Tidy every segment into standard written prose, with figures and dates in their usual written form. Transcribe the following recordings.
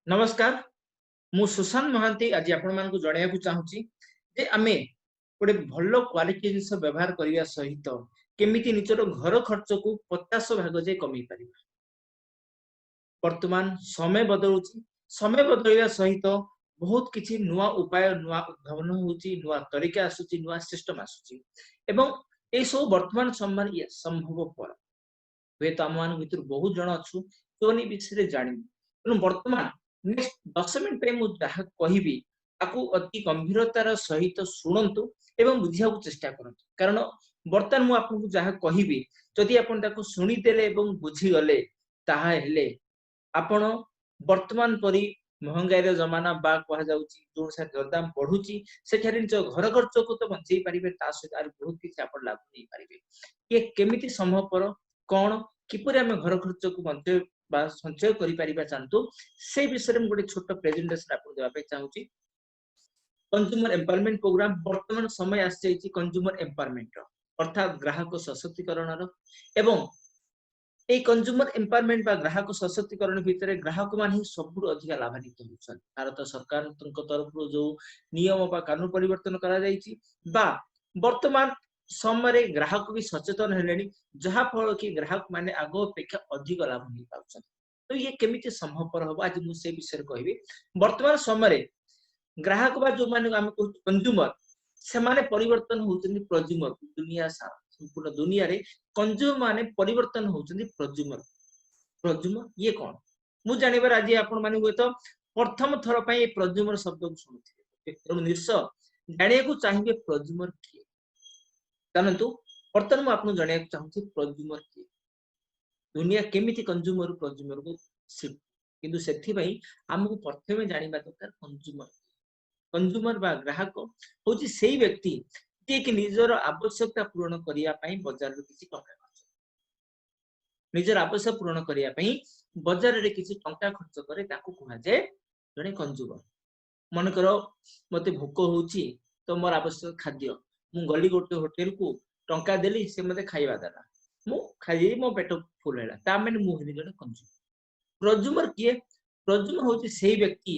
नमस्कार मु सुशांत महांती आज आपण मानकु जणाइବାକୁ चाहूची जे आमे गोटे भलो क्वालिटी जिंस व्यवहार करिया सहित केमिति निजर घर खर्च को 50% जे कमी परिबा। वर्तमान समय बदलुची समय बदलिया सहित बहुत किछि नुआ उपाय नुआ उद्भावन होउची नुआ तरीका आसुची नुआ सिस्टम आसुची एवं ए सब वर्तमान समय ये संभव पर वे तो आम भीतर बहुत जन अच्छु जोनी विषय जानी तेणु वर्तमान नेक्स्ट 10 मिनिट पे मु जहा कहिबी ताकू अति गंभीरतार सहित शुणंतु एवं बुझिया चेष्टा करंतु कारण वर्तमान मु आपको जहा कहिबी जदि आपण ताकू सुनी देले एवं बुझी गले ताहा हेले आपण वर्तमान परी महंगाई रे जमाना बा कहा जाउची जो से दरदाम बढ़ुची सेठारे निज घर खर्च को तो बंचई परिबे ता सहित आर बहुत किछि आपण लाभ नै परिबे ये केमिति संभव पर कोन किपरि हम घर खर्च को बंचय बा संचय करि परिबा जानतु से विषय में गोटे छोट प्रेजेंटेशन आपन देबा पे चाहूची। कंज्यूमर एम्पावरमेंट प्रोग्राम वर्तमान समय आसी कंज्यूमर एम्पावरमेंट अर्थात ग्राहक सशक्तिकरण एवं ए कंज्यूमर एम्पावरमेंट बा ग्राहक सशक्तिकरण भितर ग्राहक मान ही सबुठ अधिक लाभान्वित होउछन। भारत सरकार तरफ जो नियम बा कानून परिवर्तन करा जायछि बा वर्तमान समय ग्राहक भी सचेतन हेलेनी जहा फल कि ग्राहक माने आगो अपेक्षा अधिक लाभ नहीं पाउछन। तो ये केमिति संभव पर हबो आज मु से विषय कहबी। वर्तमान समय ग्राहक बा जो माने हम कंज्यूमर से माने परिवर्तन होउछन कंज्यूमर दुनिया सारा संपूर्ण दुनिया रे कंज्यूमर माने परिवर्तन होउछन कंज्यूमर कंज्यूमर ये कोन मु जानिबार आज आपण माने हुए तो प्रथम थर पई कंज्यूमर शब्द को सुनुथिबे तेणु निश्चय जानिया को चाहिए कंज्यूमर किए जानतु वर्तमान मु आपन जानिया को चाहूछी कंज्यूमर किए दुनिया केमिति कंज्यूमर को शिफ्ट किंतु सेथि पई हमहु प्रथमे जानिबा दरकार कंज्यूमर बा ग्राहक होची सेही व्यक्ति जे कि निजर आवश्यकता पूर्ण करिया पई बाजार रे किछि टंका खर्च निजर आवश्यकता पूर्ण करिया पई बाजार रे किछि टंका खर्च करे ताकू कुहा जाय जने कंज्यूमर। मन करो मते भोक होची तो मोर आवश्यक खाद्य मु गली गोटे होटल को टंका देली से मते खाइबा देला मु खाइ मो पेट फुल हैला ता माने मु हेली जने कंज्यूमर किए कंज्यूमर होची सेही व्यक्ति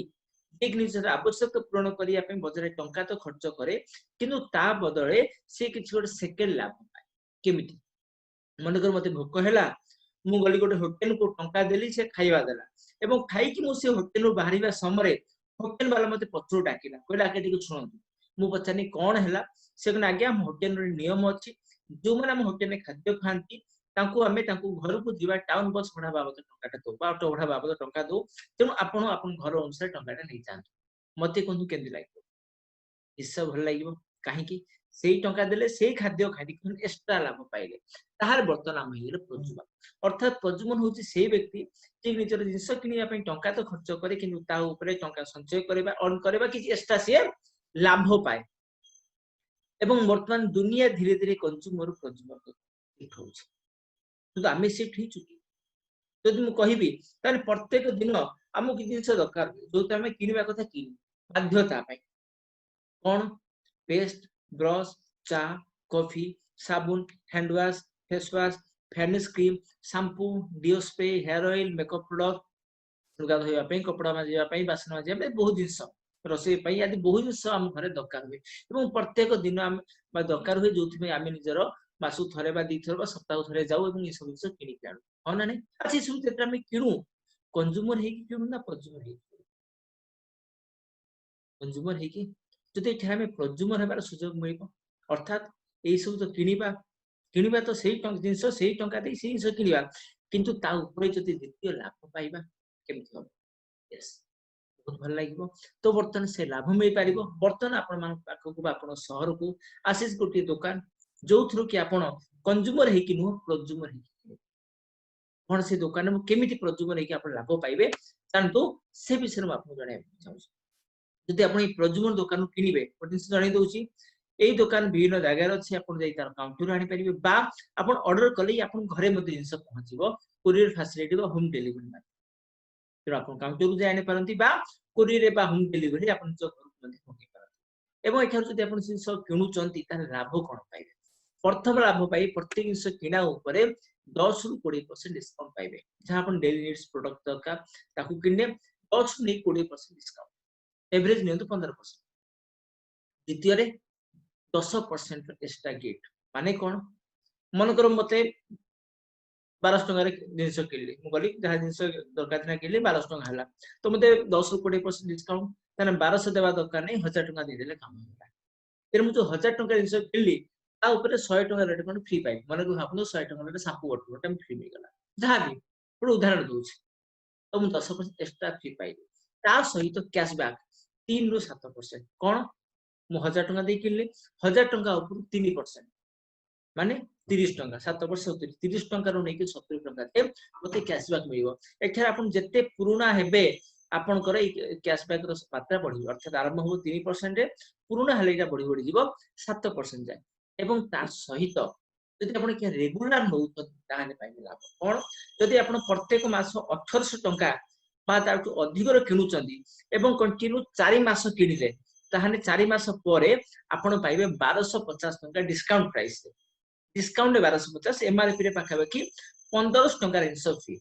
एक निजर आवश्यक पूर्ण करिया पे बजारे टंका तो खर्च करे किंतु ता बदले से किछि गोटे सेकेंड लाभ पाए केमिति मन कर मते भोक हैला मु गली गोटे होटल को टंका देली से खाइबा देला एवं खाइ कि मु से होटल रो बाहरिबा समय होटल वाला मते पत्रो डाकिला कहला आके टिके सुनंतु मु पचानी कोन हैला से कन आज्ञा होटल रो नियम अछि जो माने हम होटल में खाद्य खांती तांको हमें तांको घर को जीवा टाउन बस भड़ा बाबद टंकाटा दो बा ऑटो भड़ा बाबद टंका दो तेणु आपण अपन घर अनुसार टंकाटा नै जांतु मते कोन केंदी लागो इस भल लागिवो काहे कि सेही टंका देले सेही खाद्य खाइ कि एक्स्ट्रा लाभ पाइले ताहार बर्तन हम हेले प्रजुमन अर्थात प्रजुमन होची सेही व्यक्ति जे निजर जिंस किनिया पई टंका तो खर्च करे किंतु ता ऊपर टंका संचय करबा अर्न करबा कि एक्स्ट्रा से लाभ पाए एवं वर्तमान दुनिया धीरे धीरे कंज्यूमर प्रजुमन उठाउछ तो आमे शिफ्ट ही चुकी जदि मु कहिबी ताले प्रत्येक दिन हमु कि जिंस दरकार जो तमे किनिबा कथा किनि बाध्यता पई कोन पेस्ट ब्रश चा कॉफी साबुन hand wash face wash fairness cream shampoo deo spray hair oil makeup product लुगा धोइबा पई कपड़ा माजिबा पई बासन माजिबा पई बहुत जिंस रसोई पई आदि बहुत जिंस हम घरे दरकार हुए एवं प्रत्येक दिन हम दरकार हुए जोथि में आमे निजर मासु थरे बा दी थरे बा सप्ताह थरे जाऊ एवं ये सब जिंस किनि के आनु हो ना नै अछि सब जेता हम किनु कंज्यूमर हे कि किनु ना कंज्यूमर हे कंज्यूमर हे कि जदि एठारे हम कंज्यूमर हेबार सुयोग मिलिबो अर्थात एई सब तो किनिबा तो सेही जिंस सेही टंका दे सेही जिंस किनिबा किंतु ता ऊपर जदि द्वितीय लाभ पाइबा केमति हो यस बहुत भल लागिबो तो बर्तन से लाभ मिल पारिबो बर्तन आपण मान पाखकु आपण शहर को आसीस गोटी दुकान जो थ्रू कि आपण कंज्यूमर हे कि नो कंज्यूमर हे कोन से दुकान में केमिति कंज्यूमर हे कि आपण लाभ पाइबे जानतो से विषय में आपण जणे चाहू जदि आपण ई कंज्यूमर दुकान किनिबे गोटे जणे दउची एई दुकान विभिन्न जगह अछि आपण जाई तार काउंटर आनी परिबे बा आपण ऑर्डर कले आपण घरे मध्ये जिंस पहुंचीबो कुरियर फैसिलिटी बा होम डिलीवरी में तो आपण काउंटर को जाई आनी परंती बा कुरियर बा होम डिलीवरी आपण जो घर मध्ये पहुंची परंती एवं एठार जदि आपण जिंस किनु चंती तार लाभ कोन पाइबे प्रथम लाभ पाई प्रत्येक जिंस किना ऊपर 10 रु 20% डिस्काउंट पाइबे जहां आपण डेली नीड्स प्रोडक्ट दरकार ताकू किने 10 नहीं 20% डिस्काउंट एवरेज नियंतु 15%। द्वितीय रे 10% एक्स्ट्रा गिफ्ट माने कोन मन करो मते 1200 टंका रे जिंस किनली मु गली जहा जिंस दरकार ना किनली 1200 टंका हला तो मते 10 ରୁ 20% डिस्काउंट ताने 1200 देबा दरकार नहीं 1000 टंका दे देले काम होला। फिर मु जो 1000 टंका जिंस किनली ता ऊपर 100 टंका रेट कोन फ्री पाई माने को भाबनो 100 टंका रे सापु गोटे फ्री मिल गला जहा भी पुरो उदाहरण दूची तो मु 10% एक्स्ट्रा फ्री पाई ता सहित कैशबैक 3 ରୁ 7% कोन मु 1000 टंका दे किनली 1000 टंका ऊपर 3% माने 30 टंका 7 वर्ष 30 टंका रो नै कि 70 टंका ए मते कैशबैक मिलिबो एठार आपण जत्ते पुराना हेबे आपण कर कैशबैक रो मात्रा बढ़ी अर्थात आरंभ हो 3% रे पुराना हेले इटा बढ़ी बढ़ी जीवो 7% जाय एवं ता सहित यदि आपण के रेगुलर हो तो ताने पाइ लाभ कोन यदि आपण प्रत्येक मास 1800 टंका बा ताटु अधिक रो किनुचंदी एवं कंटिन्यू 4 मास किनिले ताहाने 4 मास परे आपण पाइबे 1250 टंका डिस्काउंट प्राइस डिस्काउंट 1250 एमआरपी रे पाखाबाकी 1500 टंका इनसब फी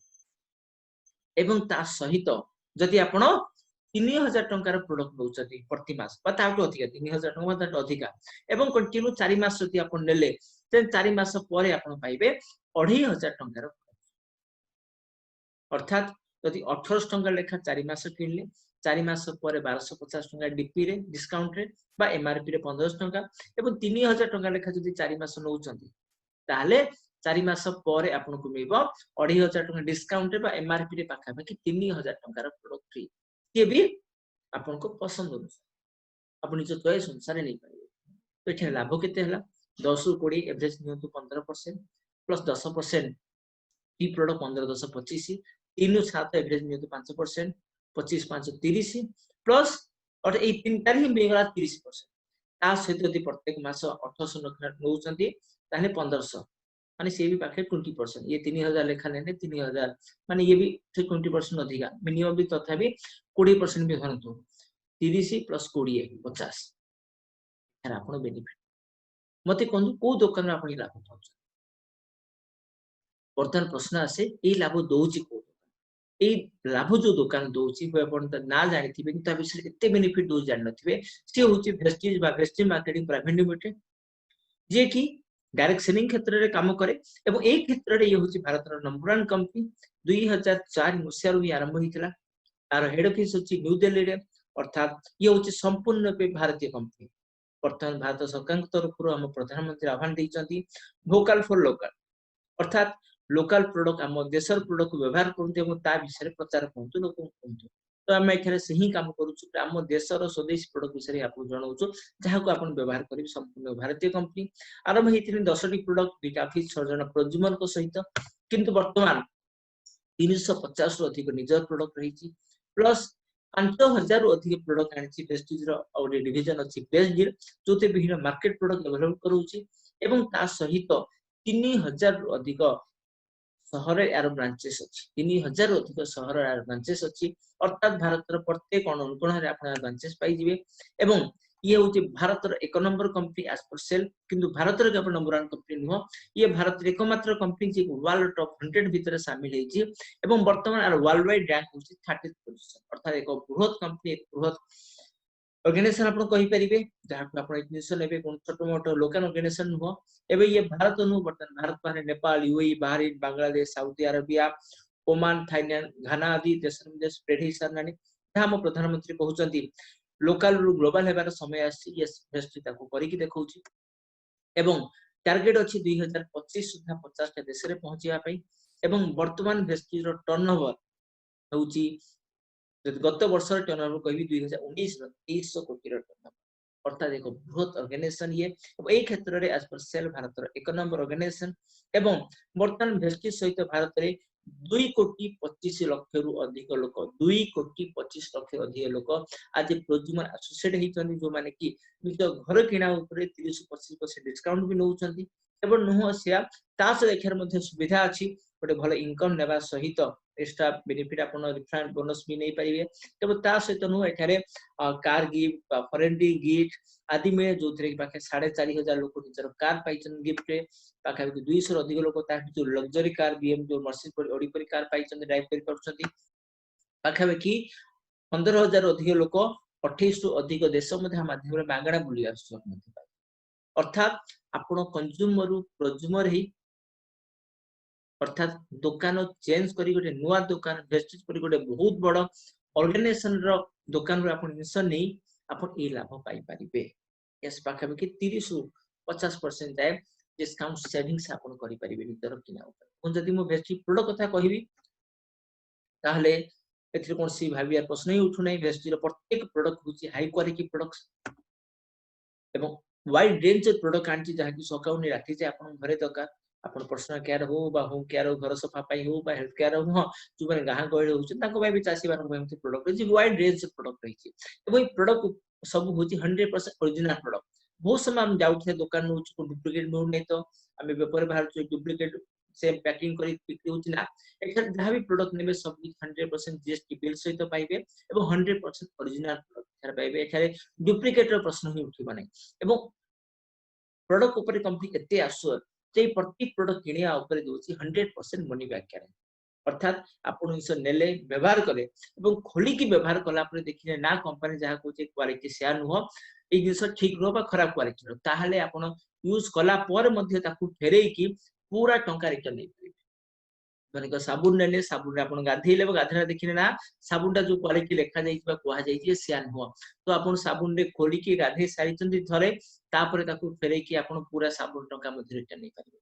एवं ता सहित जदि आपण 3000 टंकार प्रोडक्ट नउचती प्रति मास बा ताटो अधिका 3000 टंका ताटो अधिका एवं कंटिन्यू 4 मास जदि आपण नेले ते 4 मास परे आपण पाइबे 2500 टंकार अर्थात जदि 1800 टंका लेखा 4 मास किनले 4 मास परे 1250 टंका डीपी रे डिस्काउंट रे बा एमआरपी रे 1500 टंका एवं 3000 टंका लेखा जदि 4 मास नउचंती ताले 4 मास परे आपन को मिबो 2500 टंका डिस्काउंट रे बा एमआरपी रे पाखा बाकी 3000 टंका रो प्रोडक्ट फ्री ये भी आपन को पसंद हो आपन जो चॉइस अनुसार नहीं पाइबे तो एठे लाभ केते हला 10 ରୁ 20 एवरेज नियंतु 15% प्लस 10% टी प्रोडक्ट 15 10 25 3 ରୁ 7 एवरेज नियंतु 5% 25 5 30 प्लस और ए तीनटा ही मिगला 30% ता सहित यदि प्रत्येक मास 1800 नखना नउचंती ताने 1500 माने से भी पाखे 20% ये 3000 लेखा लेने 3000 माने ये भी 20% अधिका मिनिमम भी तथा भी 20% भी धरंतु 30 प्लस 20 50 यार आपण बेनिफिट मते कोन को दुकान रे आपण लाभ पाउछ वर्तमान प्रश्न आसे ए लाभ दोउची को ए लाभ जो दुकान दोउची हो आपण त ना जानिथिबे कि ता विषय एते बेनिफिट दो जान नथिबे से होची वेस्टेज बा वेस्टेज मार्केटिंग प्राइवेट लिमिटेड जे कि डायरेक्ट सेलिंग क्षेत्र रे काम करे एवं ए क्षेत्र रे ये होची भारत रो नंबर 1 कंपनी 2004 मसिया रो आरंभ हितला तार हेड ऑफिस होची न्यू दिल्ली रे अर्थात ये होची संपूर्ण पे भारतीय कंपनी वर्तमान भारत सरकार तरफ हम प्रधानमंत्री आह्वान दैचंती वोकल फॉर लोकल अर्थात लोकल प्रोडक्ट हम देशर प्रोडक्ट व्यवहार करते एवं ता विषय प्रचार करते लोक करते तो हम एखरे से ही काम करूछु हम देशर स्वदेशी प्रोडक्ट विषय आपको जणाउछु जहा को आपण व्यवहार करी संपूर्ण भारतीय कंपनी आरंभ हेतिन 10 टी प्रोडक्ट दुईटा ऑफिस 6 जन प्रोज्यूमर को सहित किंतु वर्तमान 350 रु अधिक निजर प्रोडक्ट रहिछि प्लस 5000 रु अधिक प्रोडक्ट आनिछि प्रेस्टीज रो और डिवीजन अछि बेस्ड जोते विभिन्न मार्केट प्रोडक्ट डेवलप करूछि एवं ता सहित 3000 रु अधिक शहर यार ब्रांचेस अछि 3000 रु अधिक शहर यार ब्रांचेस अछि अर्थात भारत रो प्रत्येक अनुकोण रे आपण ब्रांचेस पाई जिवे एवं ये होची भारत रो एक number company as per sale किंतु भारत रो केवल नंबर 1 कंपनी नुह ये भारत रो एकमात्र कंपनी जे वर्ल्ड टॉप 100 भीतर शामिल हेछि एवं वर्तमान आर वर्ल्ड वाइड रैंक होची 30th पोजीशन अर्थात एक बृहत कंपनी एक बृहत ऑर्गेनाइजेशन आपण कहि परिबे जहा को आपण इनिशियल लेबे कोन छोटो मोटो लोकल ऑर्गेनाइजेशन नुह एबे ये भारत नु वर्तमान भारत बाहर Nepal UAE Bahrain Bangladesh Saudi Arabia Oman Thailand Ghana आदि देश में स्प्रेड ही सारनानी जहा हम प्रधानमंत्री कहउचंती लोकल रु ग्लोबल हेबार समय आसी ये बेस्ट ताको करी कि देखौची एवं टारगेट अछि 2025 सुधा 50 टा देश रे पहुंचिया पई एवं वर्तमान वेस्टिज रो टर्नओवर होउची गत वर्ष टर्नओवर कहबी 2019 रो 300 कोटी रो टर्नओवर अर्थात एक बृहत ऑर्गेनाइजेशन ये ए क्षेत्र रे एज पर सेल भारत रो एक नंबर ऑर्गेनाइजेशन एवं वर्तमान वेस्टिज सहित भारत रे 2 कोटी 25 लाख रु अधिक लोक 2 कोटी 25 लाख अधिक लोक आज प्रोज्यूमर एसोसिएट हिचंदी जो माने कि निज घर किना ऊपर 30-25% डिस्काउंट भी नउचंदी एवं नुह सिया तास देखेर मध्ये सुविधा अछि गोटे भलो इनकम नेबा सहित एक्स्ट्रा बेनिफिट आपण रिफंड बोनस भी नहीं पाइबे तब ता सहित नु एठारे कार गिफ्ट फॉरेन गिफ्ट आदि में जो थरे पाखे 4500 लोक निजर कार पाइचन गिफ्ट रे पाखे 200 अधिक लोक ता जो लग्जरी कार बीएम जो मर्सिडीज ऑडी पर कार पाइचन ड्राइव करि परछथि पाखे कि 15,000 अधिक लोक 28 अधिक देश माध्यम मागणा बुली अर्थात आपण कंज्यूमर रु प्रोज्यूमर ही अर्थात दुकान चेंज करी गोटे नुआ दुकान वेस्टेज करी गोटे बहुत बड़ ऑर्गेनाइजेशन रो दुकान रो आपण निस नै आपण ए लाभ पाई परिबे एस पाखा कि 30 रु 50% जाय डिस्काउंट सेविंग्स आपण करि परिबे नितर किना ऊपर कोन जदि मो वेस्टेज प्रोडक्ट कथा कहिबी ताहले एथिरे कोन सी भाबिया प्रश्न ही उठु नै वेस्टेज रो प्रत्येक प्रोडक्ट होची हाई क्वालिटी प्रोडक्ट्स एवं वाइड रेंज प्रोडक्ट आंटी जहा कि सकाउ नै राखी जे आपण घरे दरकार आपण पर्सनल केयर हो बा होम केयर हो घर सफा पाई हो बा हेल्थ केयर हो जो माने गाहा गहळे होछ ताको बाय भी चासी बारन एमती प्रोडक्ट जे वाइड रेंज प्रोडक्ट रही छी एवं प्रोडक्ट सब होची 100% ओरिजिनल प्रोडक्ट बहुत समय हम जाउथे दुकान नु को डुप्लीकेट मिउ नै तो हमें व्यापार बाहर जो डुप्लीकेट सेम पैकिंग करी बिक्री होची ना एखर जहा भी प्रोडक्ट नेबे सब 100% जीएसटी बिल सहित पाइबे एवं 100% ओरिजिनल प्रोडक्ट एखर पाइबे एखरे डुप्लीकेट रो प्रश्न ही उठिबा नै एवं प्रोडक्ट ऊपर कंपनी एते आसुर जे प्रत्येक प्रोडक्ट किनिया ऊपर दोची 100% मनी बैक करे अर्थात आपण इस नेले व्यवहार करे एवं खोली की व्यवहार कला पर देखिने ना कंपनी जहा को जे क्वालिटी शेयर नुह ए जिंस ठीक रो बा खराब क्वालिटी रो ताहले आपण यूज कला पर मध्ये ताकू फेरेई की पूरा टंका रिटर्न नै परिबे माने को साबुन नेले साबुन रे आपण गाधेइले गाधरा देखिने ना साबुनटा जो क्वालिटी लेखा जाई बा कोहा जाई जे शेयर नुह तो आपण साबुन रे खोली की गाधे सारी चंदी थरे तापर ताकू फेरेई की आपण पूरा साबुन टंका मध्ये रिटर्न नै परिबे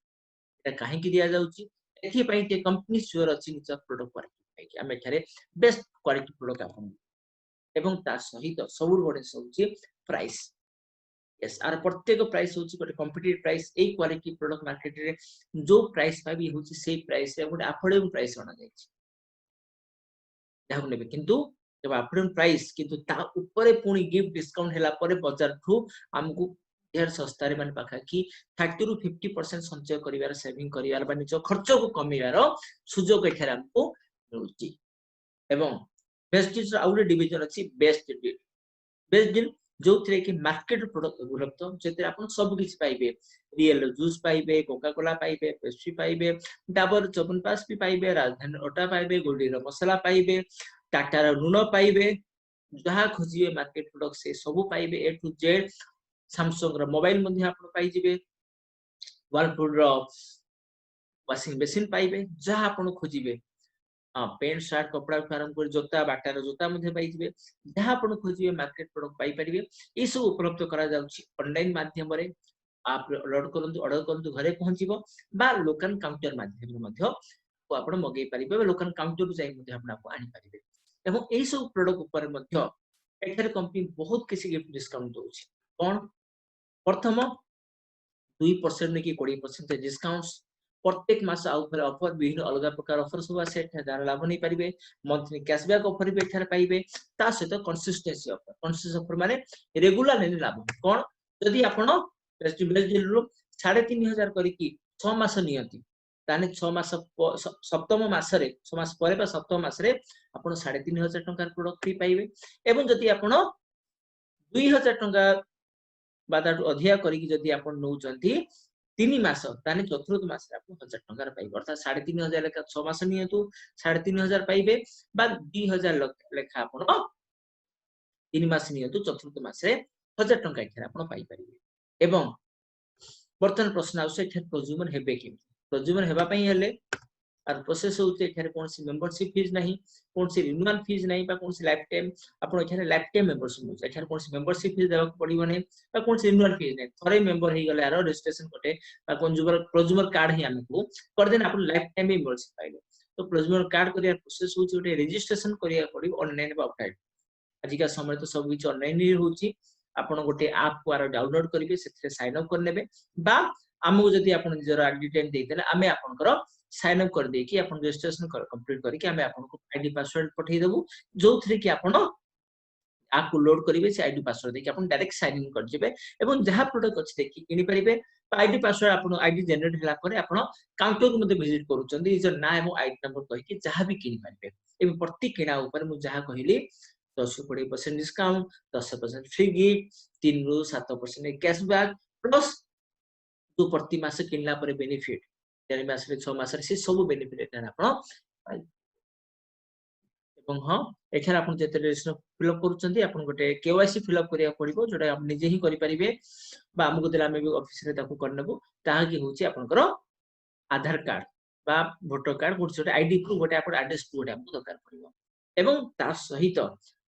एटा काहे की दिया जाउची एथि पई के कंपनी श्योर अछि निज प्रोडक्ट क्वालिटी कि हम एठारे बेस्ट क्वालिटी प्रोडक्ट आपण एवं ता सहित सबुर बडे होची प्राइस यस आर प्रत्येक प्राइस होची गोटे कॉम्पिटिटिव प्राइस ए क्वालिटी प्रोडक्ट मार्केट रे जो प्राइस पाबी होची से प्राइस रे गोटे अफोर्डेबल प्राइस होना जायछि जाहु नेबे किंतु जब अफोर्डेबल प्राइस किंतु ता ऊपर पुनी गिफ्ट डिस्काउंट हैला परे बाजार थु हमकु यार सस्ता रे माने पाखा कि 30 रु 50% संचय करिवार सेविंग करिवार बा निज खर्च को कमिवार सुजोग एठारे हमकु मिलुची एवं वेस्टेज आउट डिवीजन अछि बेस्ट डील बेस्ट डील जो थरे कि मार्केट प्रोडक्ट उपलब्ध जेते आपण सब किछ पाइबे रियल जूस पाइबे कोका कोला पाइबे पेप्सी पाइबे डाबर चवनप्राश भी पाइबे राजधानी ओटा पाइबे गोल्डीर मसाला पाइबे टाटा रो लूण पाइबे जहा खोजिए मार्केट प्रोडक्ट से सब पाइबे ए टू जेड सैमसंग रो मोबाइल मध्ये आपण पाइ जिवे वर्लपुल रो वाशिंग मशीन पाइबे जहा आपण खोजिबे पेंट शर्ट कपड़ा आरंभ कर जोता बाटार जोता मध्ये पाइ जिवे जहा आपण खोजिबे मार्केट प्रोडक्ट पाइ परिबे ई सब उपलब्ध करा जाउची ऑनलाइन माध्यम रे आप ऑर्डर करंतु घरे पहुंचीबो बा लोकल काउंटर माध्यम रे मध्ये आपण मगै परिबे लोकल काउंटर जाई मध्ये आपण आनी परिबे एवं एई सब प्रोडक्ट ऊपर मध्ये एथरे कंपनी बहुत किसी गिफ्ट डिस्काउंट दोची कोन प्रथम 2% ने कि 20% डिस्काउंट प्रत्येक मास आउपर ऑफर विभिन्न अलग प्रकार ऑफर सब आसे जार लाभ नै परिबे मंथली कैशबैक ऑफर भी एठार पाइबे ता सहित कंसिस्टेंसी ऑफर माने रेगुलर नै लाभ कोन जदि आपण फेस्टिवल दिलु 3500 करी की 6 मास नियंती ताने 6 मास सप्तम मास रे 6 मास परे बा सप्तम मास रे आपण 3500 टंका प्रोडक्ट फ्री पाइबे एवं जदि आपण 2000 टंका बादाटू अधिया करी जदि आपण नौ चंती 3 मास ताने चतुर्थ मास रे आपण 1000 टंका पाइबे अर्थात 3500 लेखा 6 मास नियंतु 3500 पाइबे बा 2000 लेखा आपण 3 मास नियंतु चतुर्थ मास रे 1000 टंका एथरा आपण पाइ परिबे एवं वर्तमान प्रश्न आउसे एथे प्रोज्यूमर हेबे कि प्रोज्यूमर हेबा पई हेले आर प्रोसेस होते एथरे कोनसी मेंबरशिप फीस नहीं कोनसी रिन्यूअल फीस नहीं बा कोनसी लाइफ टाइम आपण एथरे लाइफ टाइम मेंबरशिप होय एथरे कोनसी मेंबरशिप फीस देबा पड़िबो नै बा कोनसी रिन्यूअल फीस नहीं थरे मेंबर हे गले आरो रजिस्ट्रेशन कोटे बा प्रोज्यूमर कार्ड ही हमकु कर देन आपण लाइफ टाइम मेंबरशिप पाइलो तो प्रोज्यूमर कार्ड करिया प्रोसेस होची ओटे रजिस्ट्रेशन करिया पड़ी ऑनलाइन बा ऑफलाइन आज का समय तो सब किछ ऑनलाइन ही होची आपण गोटे ऐप को डाउनलोड करिवे सेथरे साइन अप कर लेबे बा हमहु जदि आपण निजर आइडेंटिटी देइतले आमे आपनकर साइन अप कर दे कि आपण रजिस्ट्रेशन कंप्लीट करी कि आमे आपनको आईडी पासवर्ड पठै देबु जो थरे कि आपण ऐप को लोड करिवे से आईडी पासवर्ड दे कि आपण डायरेक्ट साइन इन कर जेबे एवं जहा प्रोडक्ट अछि देखि किनि परिबे आईडी पासवर्ड आपण आईडी जनरेट हला परे आपण काउंटर को मध्ये विजिट करूचंदी इज ना एवं आईडी नंबर कहि कि जहा भी किनि परिबे एवं प्रति किना ऊपर मु जहा कहिली 10-20% डिस्काउंट 10% फ्री गिफ्ट 3 रु 7% कैशबैक प्लस जो प्रति मास किनला परे बेनिफिट 3 मास रे 6 मास रे से सब बेनिफिट एटा आपण हाँ एखार आप जिते रजिस्ट्रेशन फिलअप करुँच आप गोटे केवाईसी फिलअप करिया पड़िबो जोटा आप निजे ही करि परिबे बा हमको देला आमे भी ऑफिस रे ताको करनेबो ताहा कि होची आपनकर आधार कार्ड बा वोटर कार्ड गोटे आईडी प्रूफ गोटे आप एड्रेस प्रूफ गोटे आपको दरकार पड़िबो एवं ता सहित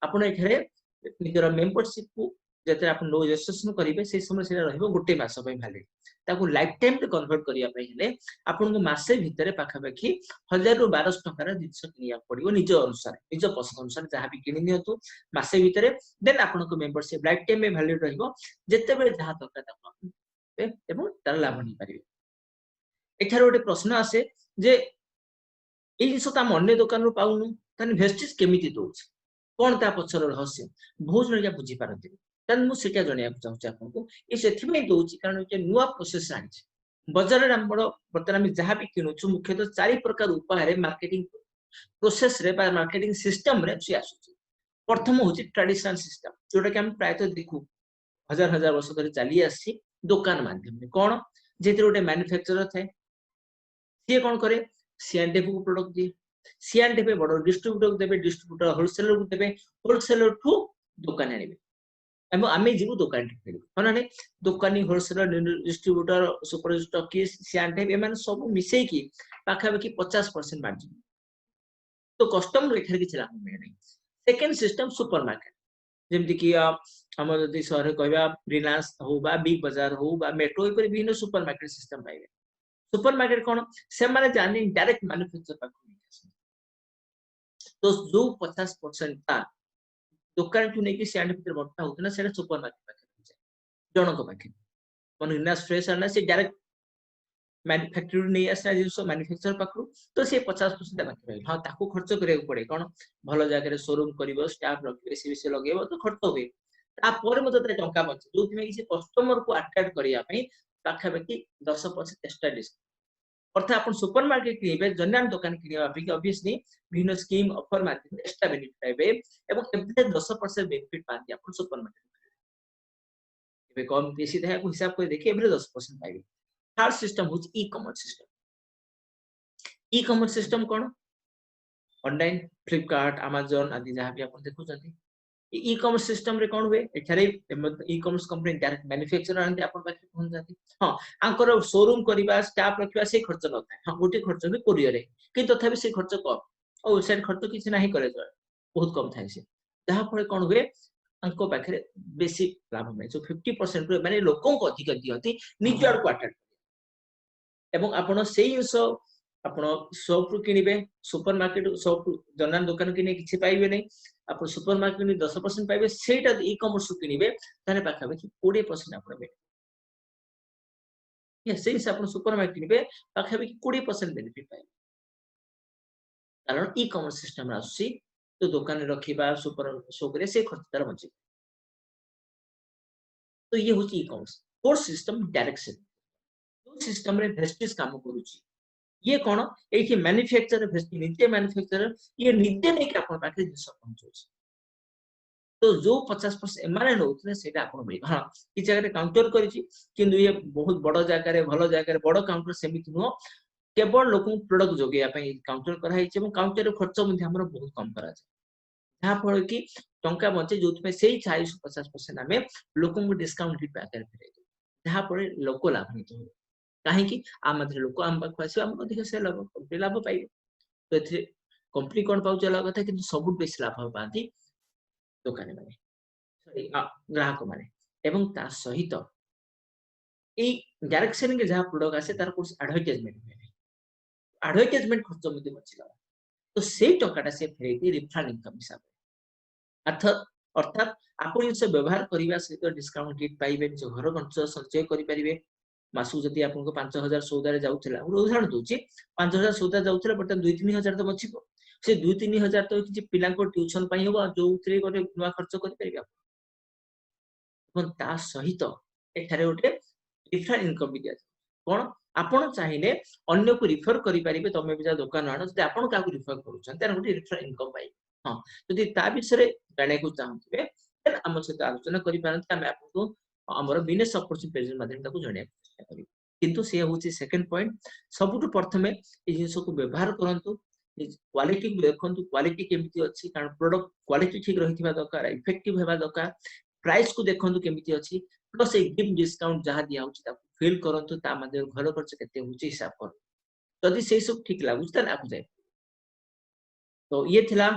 आपण एखारे निजर मेंबरशिप को जते आप नो रजिस्ट्रेशन करिवे से समय से रहइबो गोटे मास पय वैलिड ताको लाइफ टाइम रे कन्वर्ट करिया पय हेले आपन को मासे भितरे पाखा पाखी 1000 रु 1200 टका रा जिंस किनिया पड़िबो निज अनुसार निज पसंद अनुसार जहां भी किनि नियतु मासे भितरे देन आपन को मेंबरशिप लाइफ टाइम में वैलिड रहइबो जते बेले जहां दरकार ताको एवं तार लाभ नि परिबे एठार गोटे प्रश्न आसे जे ए जिंस त हम अन्य दुकान रो पाउनु तने वेस्टेज केमिति दोछ कोन ता पछर रहस्य बहुत जण या बुझी पारନ୍ତି तन मु सेटा जणिया चाहूची आपनको ए सेथि में दोची कारण जे नुवा प्रोसेस आछि बाजार रे हमर बर्तन हम जहां भी किनुछु मुख्यतः चारि प्रकार उपाय रे मार्केटिंग प्रोसेस रे बा मार्केटिंग सिस्टम रे से आसुची प्रथम होची ट्रेडिशनल सिस्टम जोटा कि हम प्रायतः देखु हजार हजार वर्ष धरि चली आसी दुकान माध्यम में कोन जेते गोटे मैन्युफैक्चरर थाए से कोन करे सीएनडीएफ को प्रोडक्ट दिए सीएनडीएफ बड़ डिस्ट्रीब्यूटर देबे डिस्ट्रीब्यूटर होलसेलर को देबे होलसेलर ठू दुकान आनिबे एवं आमे जीवु दुकान टिकलु माने दुकानी होलसेलर डिस्ट्रीब्यूटर सुपर स्टॉकिस्ट सीएनडीएफ एमान सब मिसै की पाखा बाकी 50% मार्जिन तो कस्टमर एखर कि लाभ मिले नहीं सेकंड सिस्टम सुपरमार्केट जेमति कि हम जदि शहर कहबा रिलायंस हो बा बिग बाजार हो बा मेट्रो पर विभिन्न सुपरमार्केट सिस्टम पाइबे सुपरमार्केट कोन से माने जानि डायरेक्ट मैन्युफैक्चर पाखु तो जो 50% ता दुकान टू नेकी स्टैंड भीतर बट्टा होतना सेटा सुपरमार्केट पाखे जणक पाखे मन इनास फ्रेश आना से डायरेक्ट मैन्युफैक्चर नहीं आसना जिंस मैन्युफैक्चर पाखु तो से 50% बाकी रही हां ताको खर्च करे पड़े कोन भलो जगह रे शोरूम करिवो स्टाफ रखिबे से विषय लगेबो तो खर्च होबे ता पर मते ते टंका बचे जो कि से कस्टमर को अट्रैक्ट करिया पई पाखा बाकी 10% एक्स्ट्रा डिस्काउंट अर्थात अपन सुपरमार्केट किनिबे जन्नान दुकान किनिबा पई ऑब्वियसली भिन्न स्कीम ऑफर माध्यम एक्स्ट्रा बेनिफिट पाइबे एवं एबे 10% बेनिफिट पाती अपन सुपरमार्केट एबे कम बेसी देहा को हिसाब कर देखिए एबे 10% पाइबे थर्ड सिस्टम होच ई कॉमर्स सिस्टम कोन ऑनलाइन फ्लिपकार्ट अमेज़न आदि जहां भी अपन देखु जति ई कॉमर्स सिस्टम रे कोन हुए एठारे e commerce company direct manufacturer आनते अपन पाखे पहुंच जाती हां आंकर शोरूम करिबा स्टाफ रखिबा से खर्च न थाए हां गोटे खर्च भी कोरियर रे कि तथापि से खर्च कम ओ वेबसाइट खर्च किछ नाही करे जाय बहुत कम थाए से जहां फळे कोन हुए अंको पाखे बेसी लाभ में जो 50% माने लोकों को अधिक दियती निजर को अट्रैक्ट एवं आपण सेही इंसो आपण शॉप रु किनिबे सुपरमार्केट शॉप जन्नान दुकान किने किछि पाइबे नै आप सुपरमार्केट में 10% पाइबे सेटा ई कॉमर्स किनिबे ताने पाखा बाकी 20% आपण बे ये सेही से आपण सुपरमार्केट किनिबे पाखा बाकी 20% बेनिफिट पाइबे कारण ई कॉमर्स सिस्टम आसी तो दुकान रखिबा सुपर शॉप रे से खर्च तार बचे तो ये होची e commerce fourth system direction जो सिस्टम रे वेस्टेज काम करूची ये कोन एठी मैन्युफैक्चरर वेस्टेज निजे मैन्युफैक्चरर ये निजे नै के आपण पाखे जिंस पहुंचोची तो जो 50% माने नउतले सेटा आपण मिल हां ई जगह रे काउंटर करिची किंतु ये बहुत बड़ जगह रे भलो जगह रे बड़ काउंटर सेमित नो केवल लोक प्रोडक्ट जोगिया पई काउंटर करा हिचे এবং काउंटर रे खर्च मध्ये हमर बहुत कम करा छै जहां फळ कि टंका बचे जोथ में सेही 40-50% हमें लोकों को डिस्काउंट दी पाकर फेरे जहां फळ लोक लाभ हित हो काहे कि आ मध्ये लोक आम पाखु आसी हम अधिक से लाभ कंपनी लाभ पाइबे तो एथे कंपनी कोन पाउ चला कथा किंतु सब बेसी लाभ पाती दुकानी माने सॉरी ग्राहक माने एवं ता सहित ए डायरेक्ट सेलिंग के जहां प्रोडक्ट आसे तार कुछ एडवर्टाइजमेंट खर्च मध्ये बचिला तो से टकाटा से फेरेती रिफंड इनकम हिसाब अर्थात आपण से व्यवहार करिवा सहित डिस्काउंट गिफ्ट पाइबे जो घर खर्च संचय करि परिबे मासु जति आपन को 5000 सौदा रे जाउथला उदाहरण दोची 5000 सौदा जाउथला बट 2-3000 तो बचिबो से 2-3000 तो किछि पिला को ट्यूशन पई हो जो उतरे गोटे नुवा खर्च करि परिबे अपन ता सहित एठारे गोटे डिफरेंट इनकम दिया कोन आपण चाहिए अन्य को रिफर करि परिबे तमे बिजा दुकान आनो जदि आपण का को रिफर करूछन त गोटे डिफरेंट इनकम पाइ हां जदि ता विषय जाने को चाहथिबे देन हम सहित आलोचना करि पारंत हम आपको हमर बिजनेस अपॉर्चुनिटी पेज माध्यम ताको जणे चेष्टा करी किंतु से होची सेकंड पॉइंट सबुटु प्रथमे ए जिंस को व्यवहार करंतु क्वालिटी देखंतु क्वालिटी केमिति अछि कारण प्रोडक्ट क्वालिटी ठीक रहिथिबा दरकार इफेक्टिव हेबा दरकार प्राइस को देखंतु केमिति अछि प्लस ए गिफ्ट डिस्काउंट जहा दिया होछि ताकू फील करंतु ता मध्ये घर खर्च केते होछि हिसाब कर जदि से सब ठीक लागु त आकु जाय तो ये थिला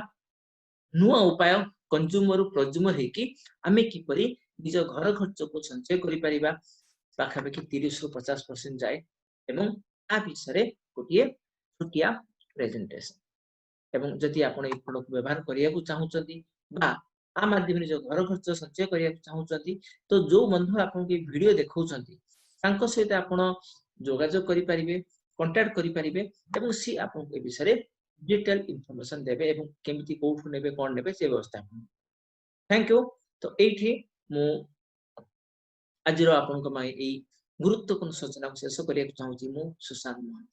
नुआ उपाय कंज्यूमर प्रज्यूमर हे कि आमे किपरि निज घर खर्च को संचय करि परिबा पाखापाखि 30 रु 50% जाए एवं आ विषय गोटे छुटिया प्रेजेंटेशन एवं जदि आपण ए प्रोडक्ट व्यवहार करिया को चाहउचंती बा आ माध्यम जो घर खर्च संचय करिया को चाहउचंती तो जो बंधु आपण के वीडियो देखौचंती तांको सहित आपण जोगाजोग करि परिबे कांटेक्ट करि परिबे एवं सी आपण के विषय डिटेल इंफॉर्मेशन देबे एवं केमिति कोठु नेबे कोन नेबे से व्यवस्था थैंक यू तो एठी मु आजिरो आपण को माई ए गुरुत्वपूर्ण सूचना को शेष करिया चाहूची मु सुशांत मोहन।